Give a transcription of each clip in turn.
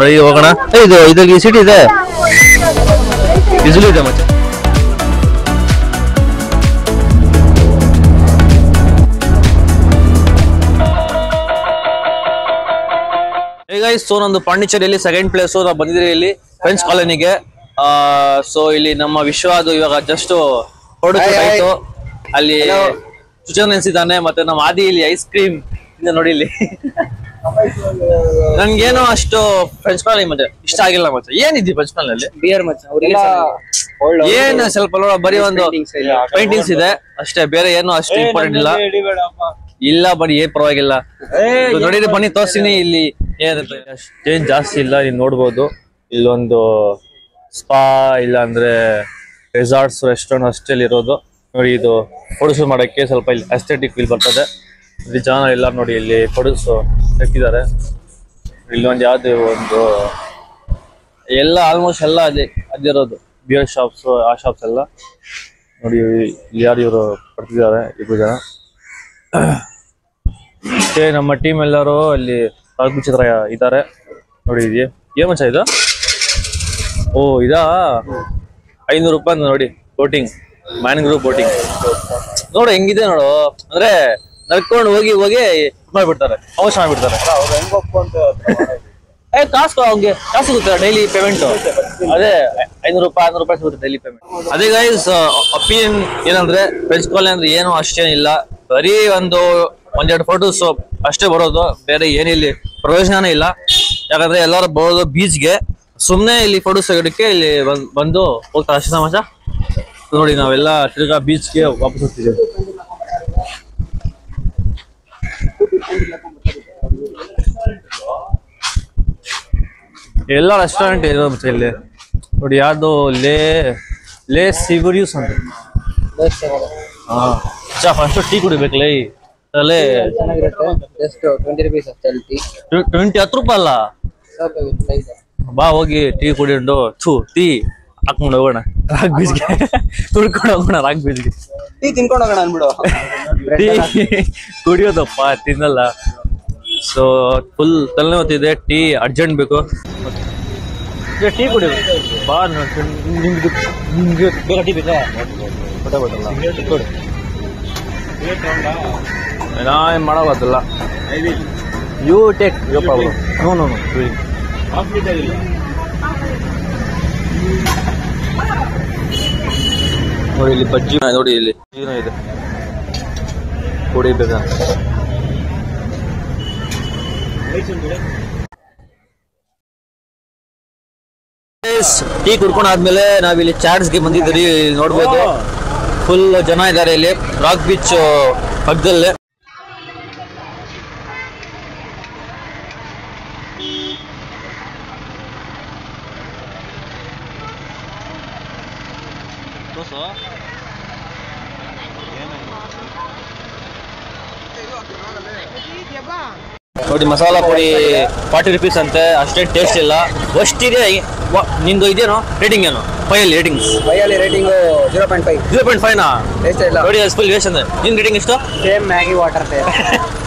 ಹೋಗೋಣ. ಇದು ಇದ್ರಲ್ಲಿ ಸಿಟಿ ಇದೆ, ಬಿಸಿಲು ಇದೆ ಮತ್ತೆ. ಈಗ ಸೊ ನಮ್ದು ಪಾಂಡಿಚೇರಿಯಲ್ಲಿ ಸೆಕೆಂಡ್ ಪ್ಲೇಸ್ ನಾವು ಬಂದಿದ್ದೀವಿ ಇಲ್ಲಿ ಫ್ರೆಂಚ್ ಕಾಲೋನಿಗೆ. ಸೊ ಇಲ್ಲಿ ನಮ್ಮ ವಿಶ್ವ ಅದು ಇವಾಗ ಜಸ್ಟ್ ಹೊರಡು ಅಲ್ಲಿ ಸುಚನ್ ನೆನ್ಸಿದ್ದಾನೆ. ಮತ್ತೆ ನಮ್ಮ ಆದಿ ಇಲ್ಲಿ ಐಸ್ ಕ್ರೀಮ್ ಇಂದ ನೋಡಿ ಇಲ್ಲಿ ನನ್ಗೇನೋ ಅಷ್ಟು ಫ್ರೆಂಚ್ ಕಾಲನಿ ಮತ್ತೆ ಇಷ್ಟ ಆಗಿಲ್ಲ. ಮತ್ತೆ ಏನಿದ್ದಿ ಫ್ರೆಂಚ್ ಕಾಲನಿ ಬಿಯರ್ ಏನ್ ಸ್ವಲ್ಪ ಬರೀ ಒಂದು ಪೇಂಟಿಂಗ್ಸ್ ಇದೆ ಅಷ್ಟೇ, ಬೇರೆ ಏನು ಅಷ್ಟು ಇಂಪಾರ್ಟೆಂಟ್ ಇಲ್ಲ. ಇಲ್ಲ ಬನ್ನಿ, ಏನ್ ಪರವಾಗಿಲ್ಲ ನೋಡಿದ್ರೆ ಬನ್ನಿ ತೋರಿಸ್ತೀನಿ. ಇಲ್ಲಿ ಏನಿರುತ್ತೆ ಅಷ್ಟೇನ್ ಜಾಸ್ತಿ ಇಲ್ಲ. ನೀವು ನೋಡ್ಬೋದು ಇಲ್ಲೊಂದು ಸ್ಪಾ ಇಲ್ಲ ಅಂದ್ರೆ ರೆಸಾರ್ಟ್ಸ್ ರೆಸ್ಟೋರೆಂಟ್ ಅಷ್ಟೇ ಇರೋದು. ನೋಡಿ ಇದು ಫೋಟೋಸ್ ಮಾಡಕ್ಕೆ ಸ್ವಲ್ಪ ಇಲ್ಲಿ ಅಸ್ಥೆಟಿಕ್ ಫೀಲ್ ಬರ್ತದೆ. ಇಲ್ಲಿ ಜನ ಎಲ್ಲ ನೋಡಿ ಇಲ್ಲಿ ಫೋಟೋಸ್ ಹಾಕಿದ್ದಾರೆ. ಇಲ್ಲೊಂದು ಯಾವ್ದು ಒಂದು ಎಲ್ಲ ಆಲ್ಮೋಸ್ಟ್ ಎಲ್ಲ ಅದಿರೋದು ಬಿಯರ್ ಶಾಪ್ಸ್, ಆ ಶಾಪ್ಸ್ ಎಲ್ಲ ನೋಡಿ. ಇಲ್ಲಿ ಯಾರು ಇವರು ಬರ್ತಿದ್ದಾರೆ, ಇಬ್ಬರು ಜನ ಮತ್ತೆ ನಮ್ಮ ಟೀಮ್ ಎಲ್ಲರೂ ಅಲ್ಲಿ ಚಿತ್ರ ಇದ್ದಾರೆ ನೋಡಿ. ಇದೆಯೇ ಏನ್ ಮಚ್ಚ ಇದು? ಓ ಇದಾ 500 ರೂಪಾಯಿ ನೋಡಿ ಬೋಟಿಂಗ್, ಮ್ಯಾನ್ಗ್ರೂವ್ ಬೋಟಿಂಗ್. ನೋಡು ಹೆಂಗಿದೆ ನೋಡು, ಅಂದ್ರೆ ನಡ್ಕೊಂಡು ಹೋಗಿ ಮಾಡ್ಬಿಡ್ತಾರೆ, ಅವಶ್ಯ ಮಾಡ್ಬಿಡ್ತಾರೆ. ಕಾಸು ಅವ್ಗೆ ಕಾಸು ಸಿಗುತ್ತೆ ಡೈಲಿ ಪೇಮೆಂಟ್. ಅದೇ 500 ರೂಪಾಯಿ 600 ರೂಪಾಯಿ ಸಿಗುತ್ತೆ ಡೈಲಿ ಪೇಮೆಂಟ್. ಅದೇ ಗೈಸ್ ಒಪಿನಿಯನ್ ಏನಂದ್ರೆ ಫ್ರೆಂಚ್ ಕಾಲನಿ ಅಂದ್ರೆ ಏನು ಅಷ್ಟೇನಿಲ್ಲ, ಬರೀ ಒಂದೆರಡು ಫೋಟೋಸ್ ಅಷ್ಟೇ ಬರೋದು, ಬೇರೆ ಏನಿಲ್ಲಿ ಪ್ರಯೋಜನ ಇಲ್ಲ. ಯಾಕಂದ್ರೆ ಎಲ್ಲರೂ ಬರೋದು ಬೀಚ್ಗೆ, ಸುಮ್ನೆ ಇಲ್ಲಿ ಫೋಟೋಸ್ ತೆಗೋದಕ್ಕೆ ಇಲ್ಲಿ ಬಂದು ಹೋಗ್ತಾರೆ ಅಷ್ಟೇ ಸಮಾಜ. ನೋಡಿ ನಾವೆಲ್ಲ ತಿರ್ಗಾ ಬೀಚ್ಗೆ ವಾಪಸ್ ಹೋಗ್ತಿದ್ದೀವಿ. ಎಲ್ಲ ರೆಸ್ಟೋರೆಂಟ್ ಇರೋ ಮತ್ತೆ ಇಲ್ಲಿ ನೋಡಿ. ಯಾವ್ದು ಲೇ ಸಿವರಿಯೂಸ್ ಅಂತ. ಹಾ ಫಸ್ಟ್ ಟೀ ಕುಡಿಬೇಕಲ್ಲ ಅಲ್ಲೇ. 10 ರೂಪಾಯಿ ಅಲ್ಲ. ಬಾ ಹೋಗಿ ಟೀ ಕುಡಿಕೊಂಡು ಟೀ ಹಾಕೊಂಡು ಹೋಗೋಣ ರಾಕ್ ಬೀಚ್ಗೆ, ಕುಡ್ಕೊಂಡು ಹೋಗೋಣ ರಾಕ್ ಬೀಚ್ಗೆ. ಟೀ ತಿನ್ಕೊಂಡು ಹೋಗೋಣ ಅನ್ಬಿಡು. ಟೀ ಕುಡಿಯೋದಪ್ಪ, ತಿನ್ನಲ್ಲ. ಸೊ ಫುಲ್ ತಲೆನೋತಿದೆ, ಟೀ ಅರ್ಜೆಂಟ್ ಬೇಕು. ಟೀ ಕುಡಿಬೇಕು ಬಾ. ನಿಮ್ಗೆ ಬೇಗ ಟೀ ಬೇಕಾ? ನಾ ಏನ್ ಮಾಡೋದಲ್ಲ. You take your problem. No no no ನೋಡಿ ಇಲ್ಲಿ ಬಜ್ಜಿ ನೋಡಿ, ಇಲ್ಲಿ ಏನೋ ಇದೆ ಕುಡಿಬೇಕಾ. ಟೀ ಕುಡ್ಕೊಂಡಾದ್ಮೇಲೆ ನಾವಿಲ್ಲಿ ಚಾಟ್ಸ್ಗೆ ಬಂದಿದ್ದೀರಿ. ನೋಡ್ಬೋದು ಫುಲ್ ಜನ ಇದ್ದಾರೆ ಇಲ್ಲಿ ರಾಕ್ ಬೀಚ್ ಪಕ್ಕದಲ್ಲೇ. ನೋಡಿ ಮಸಾಲಾ ಪುಡಿ 40 ರೂಪೀಸ್ ಅಂತೆ, ಅಷ್ಟೇ ಟೇಸ್ಟ್ ಇಲ್ಲ. ಅಷ್ಟಿದೆ. ನಿಂದು ಇದೇನೋ ರೇಟಿಂಗ್ ಏನು? 5 ರೇಟಿಂಗ್ಸ್. 5 ರೇಟಿಂಗ್ 0.5 ನಾ ಟೇಸ್ಟ್ ಇಲ್ಲ ನೋಡಿ. ಫುಲ್ ವೇಸ್ಟ್ ಅಂದ್ರೆ ನಿನ್ ರೇಟಿಂಗ್ ಎಷ್ಟು? ಸೇಮ್ ಮ್ಯಾಗಿ ವಾಟರ್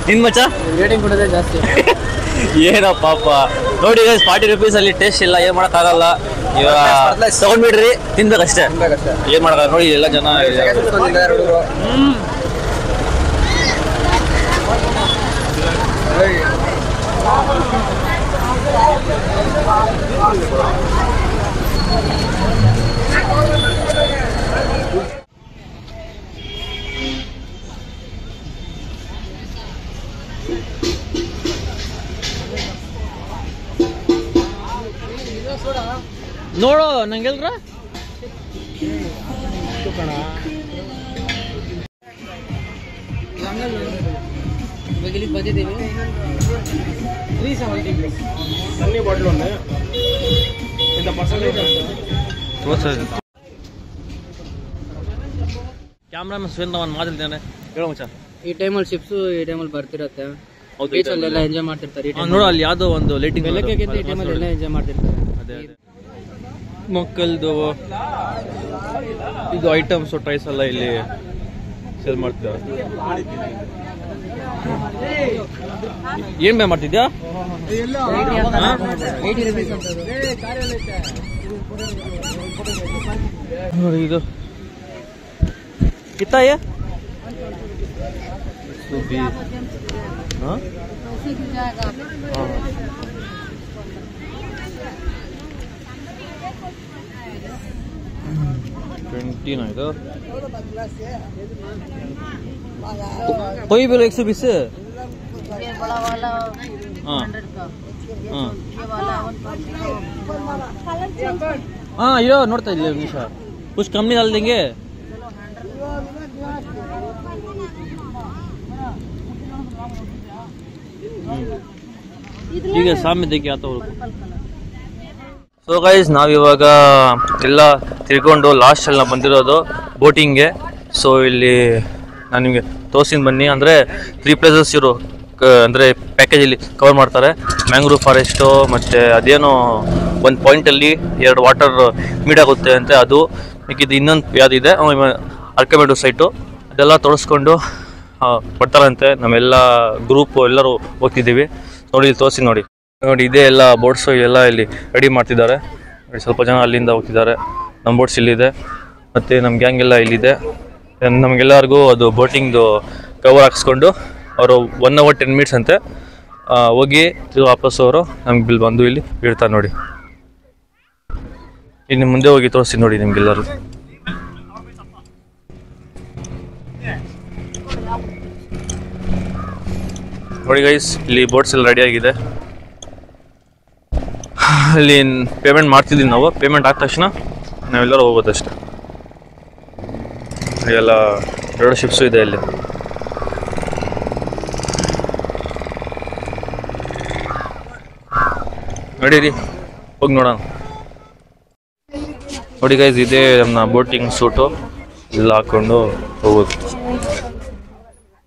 ನಿನ್ ಮಚ್ಚ ರೇಟಿಂಗ್ ಕೊಡೋದೇ ಜಾಸ್ತಿ. ಏನೋ ಪಾಪ ನೋಡಿ 40 ರೂಪೀಸ್ ಅಲ್ಲಿ ಟೇಸ್ಟ್ ಇಲ್ಲ, ಏನ್ ಮಾಡಕ್ ಆಗಲ್ಲ. ಇವಾಗ ತಗೊಂಡ್ಬಿಡ್ರಿ, ತಿನ್ಬೇಕಷ್ಟೇ, ಏನ್ ಮಾಡಕ್ ನೋಡಿ. ಎಲ್ಲ ಜನ ನೋಡು ನಂಗೆಲ್ರ ಬಂದಿದ್ದೀವಿ. 370 ಸನ್ನಿ ಬಾಟ್ಲ್ ಒಂದು ಇಂದ ಪರ್ಸೆಂಟೇಜ್ ಕ್ಯಾಮ್ರಾಮನ್ ಸುರೇಂದ್ರ ಮಾತಾಡ್ತಾನೆ. ಹೇಳೋ ಮಚ್ಚ, ಈ ಟೈಮಲ್ಲಿ ಶಿಪ್ಸ್ ಈ ಟೈಮಲ್ಲಿ ಬರ್ತಿರತ್ತೆ. ಬೀಚ್ ಅಲ್ಲೆಲ್ಲ ಎಂಜಾಯ್ ಮಾಡ್ತಿರ್ತಾರೆ. ನೋಡು ಅಲ್ಲಿ ಯಾವ್ದೋ ಒಂದು ಲೈಟಿಂಗ್ ಈ ಟೈಮಲ್ಲಿ ಎಲ್ಲ ಎಂಜಾಯ್ ಮಾಡ್ತಿರ್ತಾರೆ. ಅದೇ ಮಕ್ಕಳದು ಇದು ಐಟಮ್ಸ್ ಟ್ರೈಸ್ ಎಲ್ಲ ಇಲ್ಲಿ ಸೇಲ್ ಮಾಡ್ತಾರೆ. ಏನ್ ಬೇ ಮಾಡ್ತಿದ್ಯಾ? 80 rupees ಅಂತ ನೋಡಿ ಇದು कितना ये? हाँ? 20 ना इधर कोई भी 120 ये बड़ा वाला 100 का हाँ ये वाला 140 हाँ ये नोड़ता है निशा कुछ कम नहीं डाल देंगे ठीक है सामने देखिए आता हूँ ಸೊ ಗೈಸ್ ನಾವಿವಾಗ ಎಲ್ಲ ತಿರ್ಕೊಂಡು ಲಾಸ್ಟಲ್ಲಿ ನಾವು ಬಂದಿರೋದು ಬೋಟಿಂಗ್ಗೆ. ಸೊ ಇಲ್ಲಿ ನಾನು ನಿಮಗೆ ತೋರಿಸಿನ ಬನ್ನಿ ಅಂದರೆ 3 ಪ್ಲೇಸಸ್ ಇವರು ಅಂದರೆ ಪ್ಯಾಕೇಜಲ್ಲಿ ಕವರ್ ಮಾಡ್ತಾರೆ. ಮ್ಯಾಂಗ್ರೂವ್ ಫಾರೆಸ್ಟು ಮತ್ತು ಅದೇನೋ ಒಂದು ಪಾಯಿಂಟಲ್ಲಿ 2 ವಾಟರ್ ಮೀಟ್ ಆಗುತ್ತೆ ಅಂತೆ, ಅದು ಇದು ಇನ್ನೊಂದು ಯಾವುದಿದೆ ಅರ್ಕಮೆಡು ಸೈಟು ಅದೆಲ್ಲ ತೋರಿಸ್ಕೊಂಡು ಬರ್ತಾರಂತೆ. ನಮ್ಮೆಲ್ಲ ಗ್ರೂಪು ಎಲ್ಲರೂ ಹೋಗ್ತಿದ್ದೀವಿ. ನೋಡಿ ಇಲ್ಲಿ ತೋರಿಸಿ ನೋಡಿ ಇದೇ ಎಲ್ಲ ಬೋಟ್ಸು ಎಲ್ಲ ಇಲ್ಲಿ ರೆಡಿ ಮಾಡ್ತಿದ್ದಾರೆ. ಸ್ವಲ್ಪ ಜನ ಅಲ್ಲಿಂದ ಹೋಗ್ತಿದ್ದಾರೆ. ನಮ್ಮ ಬೋಟ್ಸ್ ಇಲ್ಲಿದೆ ಮತ್ತು ನಮ್ಮ ಗ್ಯಾಂಗ್ ಎಲ್ಲ ಇಲ್ಲಿದೆ. ನಮಗೆಲ್ಲರಿಗೂ ಅದು ಬೋಟಿಂಗ್ದು ಕವರ್ ಹಾಕ್ಸ್ಕೊಂಡು ಅವರು 1 hour 10 minutes ಅಂತೆ ಹೋಗಿ ವಾಪಸ್ ಅವರು ನಮ್ಗೆ ಬಿಲ್ ಬಂದು ಇಲ್ಲಿ ಇಡ್ತಾರೆ. ನೋಡಿ ಇನ್ನು ಮುಂದೆ ಹೋಗಿ ತೋರಿಸ್ತೀನಿ ನೋಡಿ ನಿಮಗೆಲ್ಲರೂ. ನೋಡಿ ಗೈಸ್ ಇಲ್ಲಿ ಬೋಟ್ಸ್ ಎಲ್ಲ ರೆಡಿ ಆಗಿದೆ. ಅಲ್ಲಿ ಪೇಮೆಂಟ್ ಮಾಡ್ತಿದ್ದೀವಿ ನಾವು. ಪೇಮೆಂಟ್ ಆದ ತಕ್ಷಣ ನಾವೆಲ್ಲರೂ ಹೋಗೋದಷ್ಟೆ. ಎಲ್ಲ 2 ಶಿಪ್ಸು ಇದೆ ಇಲ್ಲಿ. ನಡೀರಿ ಹೋಗಿ ನೋಡೋಣ. ನೋಡಿ ಗೈಸ್ ಇದೇ ನಮ್ಮ ಬೋಟಿಂಗ್ ಸೂಟು ಎಲ್ಲ ಹಾಕ್ಕೊಂಡು ಹೋಗೋದು.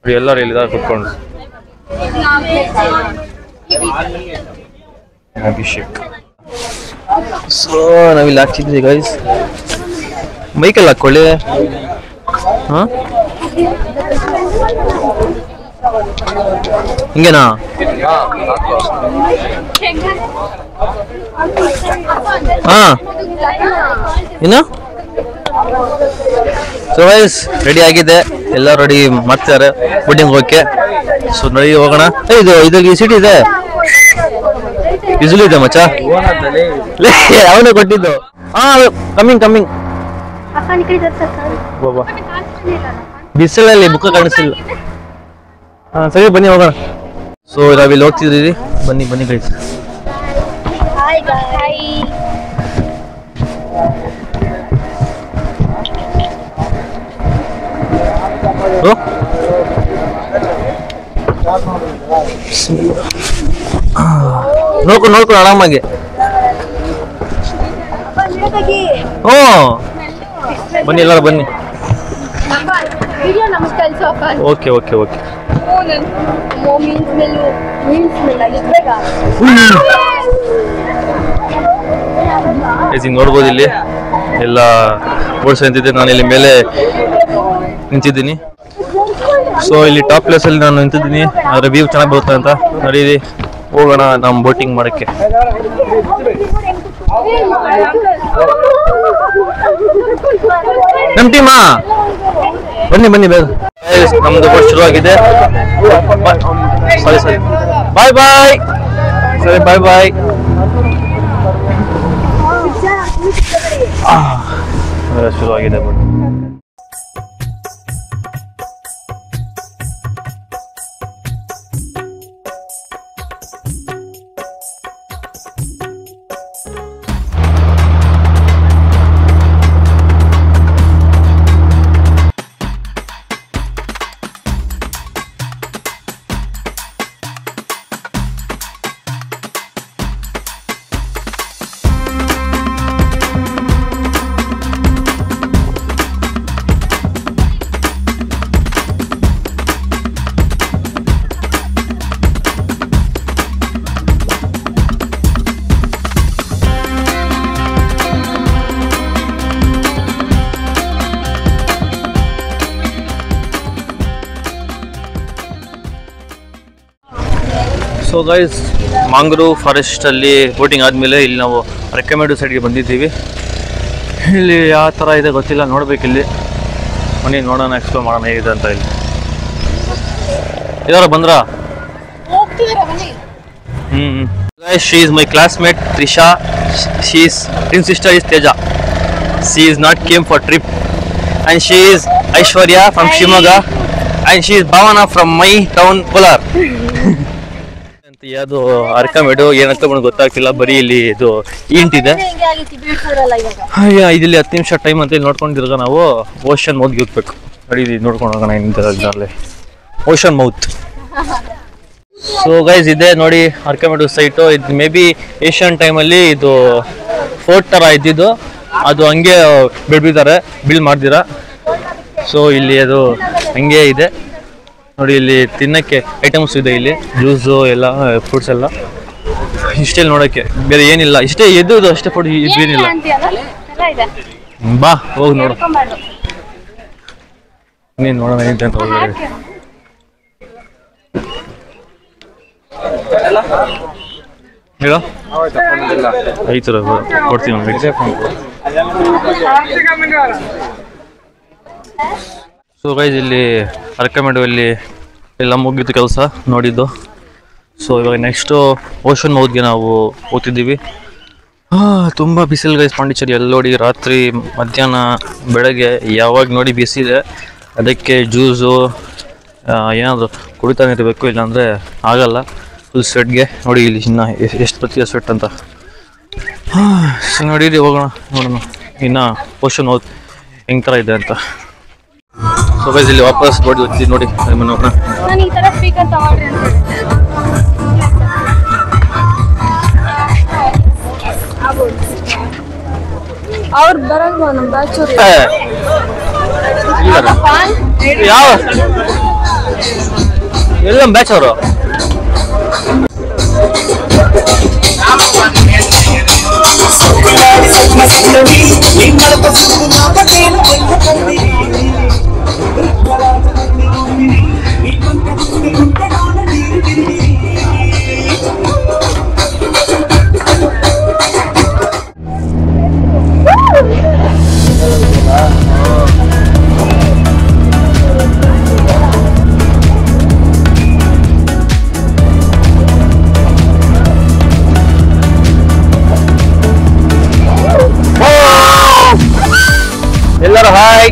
ನೋಡಿ ಎಲ್ಲರೂ ಇಲ್ಲಿದ್ದಾರೆ ಕುತ್ಕೊಂಡು. ಅಭಿಷೇಕ್ ಸೊ ನಾವಿಲ್ಲಿ ಹಾಕ್ತಿದ್ವಿ ಗೈಸ್. ಮೈಕಲ್ಲಿ ಹಾಕ್ಕೊಳ್ಳಿ. ಹಾಂ ಹಿಂಗೇನಾ? ಹಾಂ ಏನು? ಸೊ ಗೈಸ್ ರೆಡಿ ಆಗಿದೆ, ಎಲ್ಲ ರೆಡಿ ಮಾಡ್ತಿದ್ದಾರೆ ಬೋಟಿಂಗ್ ಹೋಗಕ್ಕೆ. ಸೊ ನೋಡಿ ಹೋಗೋಣ. ಇದು ಸಿಟಿ ಇದೆ, ಯೂಸಲಿ ಇದೆ ಮಚ್ಚ. ಅವನೇ ಕೊಟ್ಟಿದ್ದು. ಕಮ್ಮಿಂಗ್ ಬಿಸಿಲಲ್ಲಿ ಬುಕ್ಕ ಕಾಣಿಸಿಲ್ಲ. ಸರಿ ಬನ್ನಿ ಹೋಗೋಣ. ಸೊ ನಾವಿಲ್ಲಿ ಹೋಗ್ತಿದ್ದೀವಿ. ಬನ್ನಿ ಗೈಸ್. ನೋಡ್ಕೊಂಡು ಆರಾಮಾಗಿ. ಬನ್ನಿ ಎಲ್ಲರೂ ಬನ್ನಿ. ಓಕೆ ನೋಡ್ಬೋದು ಇಲ್ಲಿ ಎಲ್ಲ ಬೋಟ್ಸ್ ನಿಂತಿದ್ದೆ. ನಾನು ಇಲ್ಲಿ ಮೇಲೆ ನಿಂತಿದ್ದೀನಿ. ಸೊ ಇಲ್ಲಿ ಟಾಪ್ ಪ್ಲೇಸ್ ಅಲ್ಲಿ ನಾನು ನಿಂತಿದ್ದೀನಿ. ಅದ್ರ ವ್ಯೂ ಚೆನ್ನಾಗಿ ಬರುತ್ತೆ ಅಂತ ನಡೀರಿ ಹೋಗೋಣ ನಮ್ಮ ಬೋಟಿಂಗ್ ಮಾಡಕ್ಕೆ. ನಮ್ಮ ಟೀಮಾ ಬನ್ನಿ ಬೇಗ. ನಮ್ದು ಬೋಟ್ ಶುರುವಾಗಿದೆ. ಸರಿ ಬಾಯ್. ಸರಿ ಬಾಯ್. ಶುರುವಾಗಿದೆ ಬೋಟ್. ಸೊ ಗೈಸ್, ಮಾಂಗ್ರೂವ್ ಫಾರೆಸ್ಟ್ ಅಲ್ಲಿ ಬೋಟಿಂಗ್ ಆದ್ಮೇಲೆ ಇಲ್ಲಿ ನಾವು ರೆಕಮೆಂಡ್ ಸೈಡ್ಗೆ ಬಂದಿದ್ದೀವಿ. ಇಲ್ಲಿ ಯಾವ ಥರ ಇದೆ ಗೊತ್ತಿಲ್ಲ, ನೋಡ್ಬೇಕು. ಇಲ್ಲಿ ಬನ್ನಿ ನೋಡೋಣ, ಎಕ್ಸ್ಪ್ಲೋರ್ ಮಾಡೋಣ ಹೇಗಿದೆ ಅಂತ. ಇಲ್ಲಿ ಇದಾರ ಬಂದ್ರ? Guys, she is my classmate Trisha. She's twin sister is Teja. She is not came for trip, and she is Aishwarya from Shimoga, and she is Bhavana from my town Kolar. ಅಂತ ಯಾವುದು ಅರ್ಕಮೆಡು ಏನಂತ ಗೊತ್ತಾಗ್ತಿಲ್ಲ, ಬರೀ ಇಲ್ಲಿ ಇದು ಇಂಟಿದೆ. ಇಲ್ಲಿ 10 ನಿಮಿಷ time ಅಂತ ಇಲ್ಲಿ ನೋಡ್ಕೊಂಡಿರೋದು. ನಾವು ಓಷನ್ ಮೌತ್ಗೆ ಹೋಗ್ಬೇಕು. ನೋಡಿ ನೋಡ್ಕೊಂಡು ಹೋಗೋಣ ಇಂದಲ್ಲಿ ಓಷನ್ ಮೌತ್. ಸೊ ಗೈಸ್, ಇದೆ ನೋಡಿ ಅರ್ಕಮೆಡು ಸೈಟು. ಇದು ಮೇ ಬಿ ಏಷ್ಯನ್ ಟೈಮಲ್ಲಿ ಇದು ಫೋರ್ಟ್ ಥರ ಇದ್ದಿದ್ದು, ಅದು ಹಂಗೆ ಬಿಡ್ಬಿದ್ದಾರೆ, ಬಿಲ್ ಮಾಡ್ದಿರ. ಸೊ ಇಲ್ಲಿ ಅದು ಹಂಗೆ ಇದೆ ನೋಡಿ. ಇಲ್ಲಿ ತಿನ್ನಕ್ಕೆ ಐಟಮ್ಸ್ ಇದೆ, ಇಲ್ಲಿ ಜ್ಯೂಸು ಎಲ್ಲ, ಫ್ರೂಟ್ಸ್ ಎಲ್ಲ. ಇಷ್ಟೇ ನೋಡೋಕ್ಕೆ, ಬೇರೆ ಏನಿಲ್ಲ. ಇಷ್ಟೇ ಎದ್ದು ಅಷ್ಟೇ ಫುಡ್, ಇದೇನಿಲ್ಲ. ಬಾ ಹೋಗಿ ನೋಡು, ನೀನು ನೋಡೋಣ ಏನಿದೆ ಅಂತ ಒಳಗಡೆ. ಹೇಳೋ ಐತರ ಕೊಡ್ತೀವಿ. ಸೊ ಗೈಸ್, ಇಲ್ಲಿ ಅರ್ಕಮೆಡು ಅಲ್ಲಿ ಎಲ್ಲ ಮುಗಿತು ಕೆಲಸ ನೋಡಿದ್ದು. ಸೊ ಇವಾಗ ನೆಕ್ಸ್ಟು ಓಷನ್ ಮೌತ್ಗೆ ನಾವು ಹೋಗ್ತಿದ್ದೀವಿ. ತುಂಬ ಬಿಸಿಲು ಗೈಸ್ ಪಾಂಡಿಚೇರಿ. ಎಲ್ಲ ನೋಡಿ, ರಾತ್ರಿ, ಮಧ್ಯಾಹ್ನ, ಬೆಳಗ್ಗೆ ಯಾವಾಗ ನೋಡಿ ಬಿಸಿದೆ. ಅದಕ್ಕೆ ಜ್ಯೂಸು ಏನಾದರೂ ಕುಡಿತಾನೆ ಇರಬೇಕು, ಇಲ್ಲಾಂದರೆ ಆಗಲ್ಲ. ಫುಲ್ ಸ್ವೆಟ್ಗೆ ನೋಡಿ, ಇಲ್ಲಿ ಇನ್ನು ಎಷ್ಟು ಬರ್ತೀಯ ಸ್ವೆಟ್ ಅಂತ. ಸೊ ನೋಡಿರಿ, ಹೋಗೋಣ ನೋಡೋಣ ಇನ್ನು ಓಷನ್ ಮೌತ್ ಹೆಂಗೆ ಥರ ಇದೆ ಅಂತ. ಸೊ ಗೈಸ್, ಇಲ್ಲಿ ವಾಪಸ್ ಬರ್ತೀವಿ ನೋಡಿ ಮನೋಹರ. ಅವ್ರು ಬರಲ್ವಾ ನಮ್ಮ ಬ್ಯಾಚ್? ಯಾವ ಎಲ್ಲ ನಮ್ಮ ಬ್ಯಾಚ್ ಅವರು. ಎಲ್ಲರೂ ಹಾಯ್.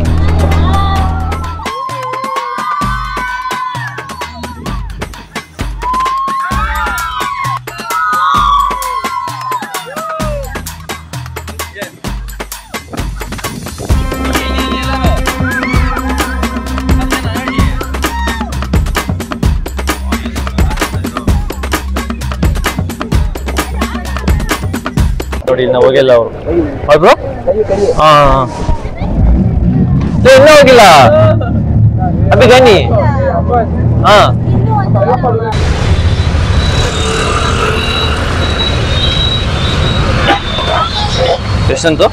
ನೋಡಿ, ನಾವು ಹೋಗಿಲ್ಲ ಅವರು. ಬ್ರೋ, ಹಾಂ ಇನ್ನೂ ಹೋಗಿಲ್ಲ. ಅಭಿ ಗನ್ನಿ. ಹಾ, ಎಷ್ಟಂತು?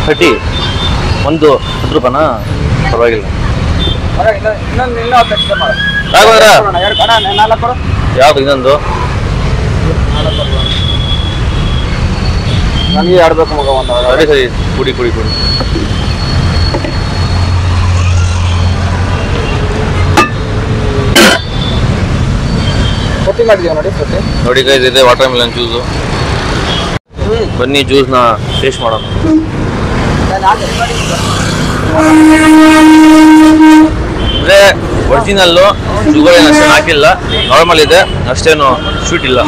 30. ಒಂದು 10 ರೂಪಾಯಿನಾ? ಪರವಾಗಿಲ್ಲ. ಯಾವ್ದು ಇನ್ನೊಂದು? ನನಗೆ ಆಡ್ಬೇಕು ಮಗ. ಸರಿ ಸರಿ, ಕುಡಿ ಕುಡಿ ಕುಡಿ. ನೋಡಿ ಗೈಸ್, ಇದೆ ವಾಟರ್ ಮೆಲನ್ ಜ್ಯೂಸು. ಬನ್ನಿ ಜ್ಯೂಸ್ನ ಟೇಸ್ಟ್ ಮಾಡೋಣ. ಅಂದರೆ ಒರಿಜಿನಲ್ಲು, ಶುಗರ್ ಏನು ಅಷ್ಟೇನು ಹಾಕಿಲ್ಲ, ನಾರ್ಮಲ್ ಇದೆ, ಅಷ್ಟೇನು ಸ್ವೀಟ್ ಇಲ್ಲ.